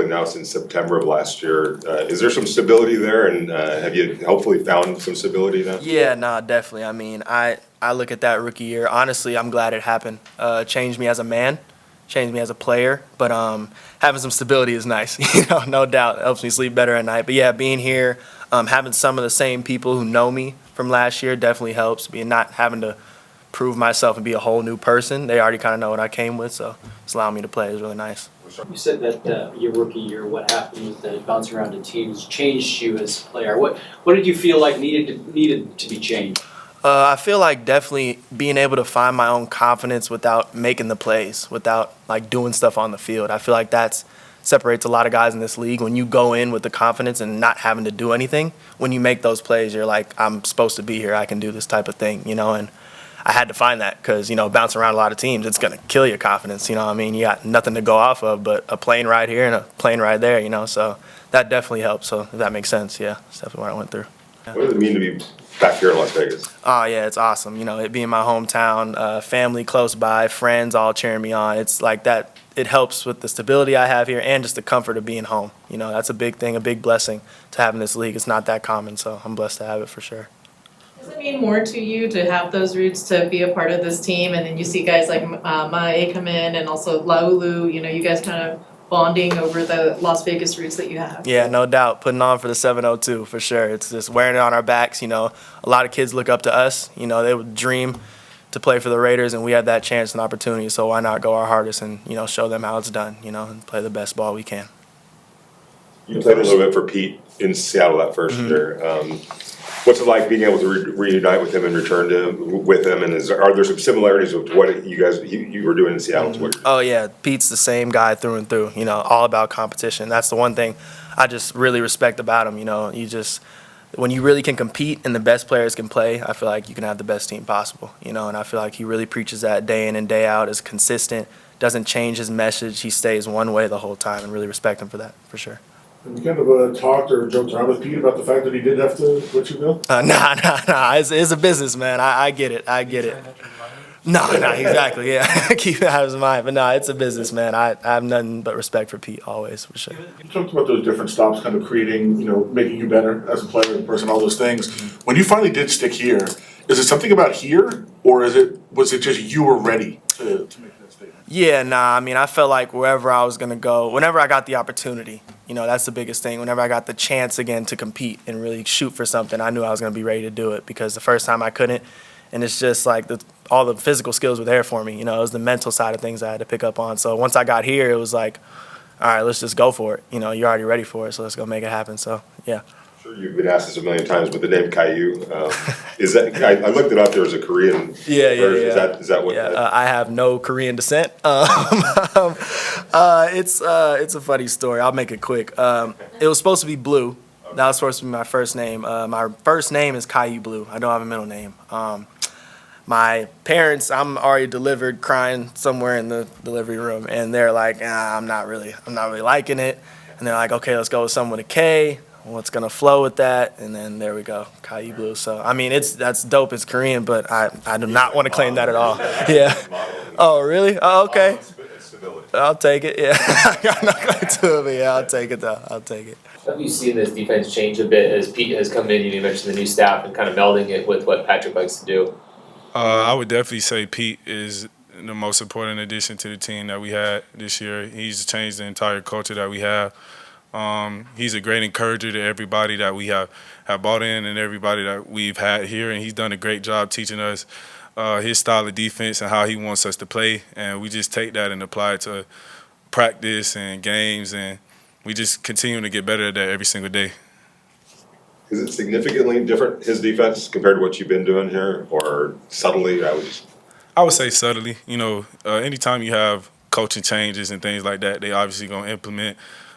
Collin now since September of last year. Is there some stability there, and have you hopefully found some stability now? Yeah, nah, definitely. I mean, I look at that rookie year. Honestly, I'm glad it happened. Changed me as a man, changed me as a player. But having some stability is nice. No doubt. It helps me sleep better at night. But yeah, being here, having some of the same people who know me from last year definitely helps. Being not having to prove myself and be a whole new person. They already kind of know what I came with, so it's allowing me to play. It's really nice. You said that your rookie year, what happened with the bouncing around to teams changed you as a player. What did you feel like needed to be changed? I feel like definitely being able to find my own confidence without making the plays, without like doing stuff on the field. I feel like that separates a lot of guys in this league. When you go in with the confidence and not having to do anything, when you make those plays, you're like, I'm supposed to be here. I can do this type of thing, and I had to find that because, bouncing around a lot of teams, it's going to kill your confidence. You got nothing to go off of but a plane ride here and a plane ride there, so that definitely helps. So if that makes sense, yeah, that's definitely what I went through. Yeah. What does it mean to be back here in Las Vegas? Oh, yeah, it's awesome. It being my hometown, family close by, friends all cheering me on. It's like that. It helps with the stability I have here and just the comfort of being home. That's a big thing, a big blessing to have in this league. It's not that common, so I'm blessed to have it for sure. Does it mean more to you to have those roots to be a part of this team, and then you see guys like Mae come in and also Laulu, you guys kind of bonding over the Las Vegas roots that you have? Yeah, no doubt. Putting on for the 702 for sure. It's just wearing it on our backs. A lot of kids look up to us. They would dream to play for the Raiders, and we had that chance and opportunity. So why not go our hardest and, show them how it's done, and play the best ball we can. You played a little bit for Pete in Seattle that first year. What's it like being able to reunite with him and return with him? And are there some similarities with what you were doing in Seattle? Oh yeah, Pete's the same guy through and through. All about competition. That's the one thing I just really respect about him. When you really can compete and the best players can play, I feel like you can have the best team possible. And I feel like he really preaches that day in and day out. Is consistent, doesn't change his message. He stays one way the whole time, and really respect him for that for sure. And you kind of talked or joked around with Pete about the fact that he did have to let you go? Nah. It's a business, man. I get it. No, exactly. Yeah, keep it out of his mind. But no, it's a business, man. I have nothing but respect for Pete always, for sure. You talked about those different stops kind of creating, making you better as a player and person, all those things. When you finally did stick here, is it something about here, or was it just you were ready to make that statement? Yeah, nah. I mean, I felt like wherever I was gonna go, whenever I got the opportunity, that's the biggest thing. Whenever I got the chance again to compete and really shoot for something, I knew I was gonna be ready to do it, because the first time I couldn't, and it's just like all the physical skills were there for me. It was the mental side of things I had to pick up on. So once I got here, it was like, all right, let's just go for it. You're already ready for it, so let's go make it happen. So yeah. Sure, you've been asked this a million times, but the name Kyu, is that? I looked it up. There was a Korean version. Yeah. Is that what? Yeah, I have no Korean descent. It's a funny story. I'll make it quick. It was supposed to be Blue. That was supposed to be my first name. My first name is Kyu Blu. I don't have a middle name. My parents, I'm already delivered, crying somewhere in the delivery room, and they're like, I'm not really liking it. And they're like, okay, let's go with someone with a K. What's gonna flow with that? And then there we go, Kyu Blu. So I mean, that's dope. It's Korean, but I do not want to claim that at all. Yeah. Oh really? Oh okay. I'll take it. Yeah. I'm not going to, but yeah, I'll take it though. I'll take it. Have you seen this defense change a bit as Pete has come in? You mentioned the new staff and kind of melding it with what Patrick likes to do. I would definitely say Pete is the most important addition to the team that we had this year. He's changed the entire culture that we have. He's a great encourager to everybody that we have brought in and everybody that we've had here, and he's done a great job teaching us his style of defense and how he wants us to play. And we just take that and apply it to practice and games, and we just continue to get better at that every single day. Is it significantly different, his defense, compared to what you've been doing here, or subtly? I would say subtly. Anytime you have coaching changes and things like that, they obviously going to implement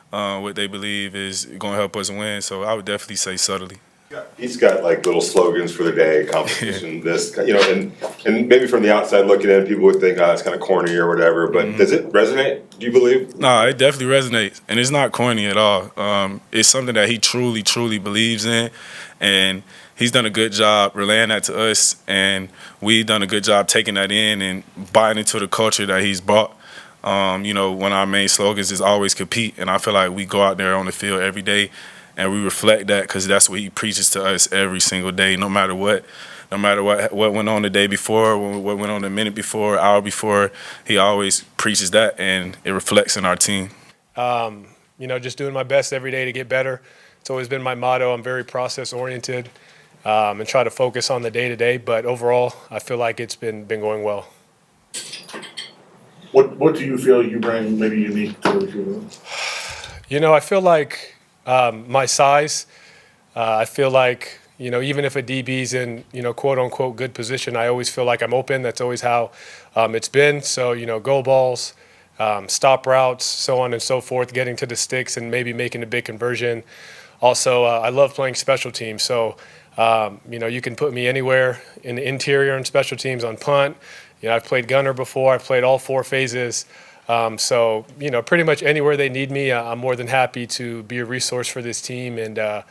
what they believe is going to help us win. So I would definitely say subtly. He's got like little slogans for the day, competition, this, and maybe from the outside looking in, people would think, it's kind of corny or whatever. But does it resonate? Do you believe? No, it definitely resonates, and it's not corny at all. It's something that he truly, truly believes in, and he's done a good job relaying that to us, and we've done a good job taking that in and buying into the culture that he's brought. You know, one of our main slogans is always compete, and I feel like we go out there on the field every day and we reflect that because that's what he preaches to us every single day, no matter what. No matter what went on the day before, what went on the minute before, hour before, he always preaches that, and it reflects in our team. You know, just doing my best every day to get better. It's always been my motto. I'm very process-oriented and try to focus on the day-to-day. But overall, I feel like it's been going well. What do you feel you bring maybe unique to the team? You know, I feel like my size. I feel like, you know, even if a DB's in, you know, quote unquote good position, I always feel like I'm open. That's always how it's been. So, you know, go balls, stop routes, so on and so forth, getting to the sticks and maybe making a big conversion. Also, I love playing special teams. So, you know, you can put me anywhere in the interior and special teams on punt. You know, I've played gunner before. I've played all 4 phases. So, you know, pretty much anywhere they need me, I'm more than happy to be a resource for this team and,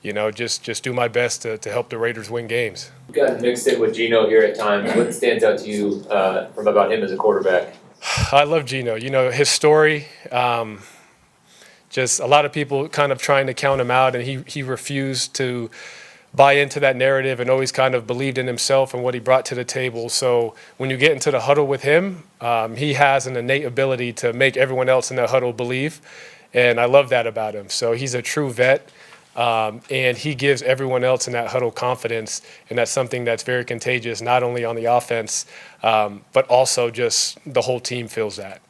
you know, just do my best to help the Raiders win games. You've gotten mixed in with Geno here at times. What stands out to you from about him as a quarterback? I love Geno. You know, his story, just a lot of people kind of trying to count him out, and he refused to buy into that narrative and always kind of believed in himself and what he brought to the table. So when you get into the huddle with him, he has an innate ability to make everyone else in the huddle believe, and I love that about him. So he's a true vet. And he gives everyone else in that huddle confidence, and that's something that's very contagious, not only on the offense, but also just the whole team feels that.